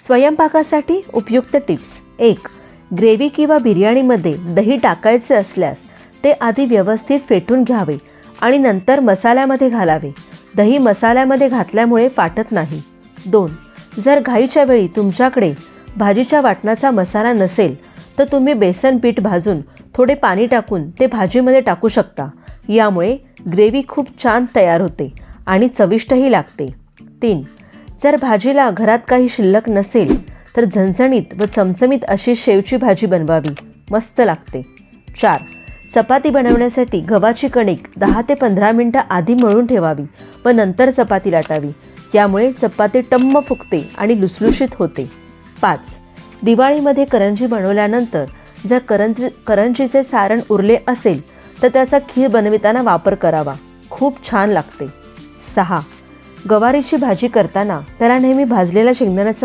स्वयंपाकासाठी उपयुक्त tips. 1. Gravy किंवा बिर्याणीमध्ये दही टाकायचे असल्यास ते आधी व्यवस्थित फेटून घ्यावे आणि नंतर मसाल्यामध्ये घालावे. दही मसाल्यामध्ये घातल्यामुळे फाटत नाही. 2. जर घाईच्या वेळी तुमच्याकडे भाजीच्या वाटणाचा मसाला नसेल तर तुम्ही बेसन पीठ भाजून थोडे पाणी टाकून ते भाजीमध्ये टाकू शकता. यामुळे ग्रेव्ही खूप छान तयार होते आणि चविष्टही लागते. 3. जर भाजीला घरात काही शिल्लक नसेल तर झणझणीत व चमचमीत अशी शेवची भाजी बनवावी. मस्त लागते. 4. चपाती बनवण्यासाठी गव्हाची कणिक 10 ते 15 मिनटं आधी मळून ठेवावी व नंतर चपाती लाटावी. यामुळे चपाती टम्म फुगते आणि लुसलुशीत होते. 5. दिवाळीमध्ये करंजी बनवल्यानंतर जर करंजीचे सारण उरले असेल तर त्याचा खीर बनविताना वापर करावा. खूप छान लागते. 6. गवारीची भाजी करताना त्याला नेहमी भाजलेल्या शेंगदाण्याचं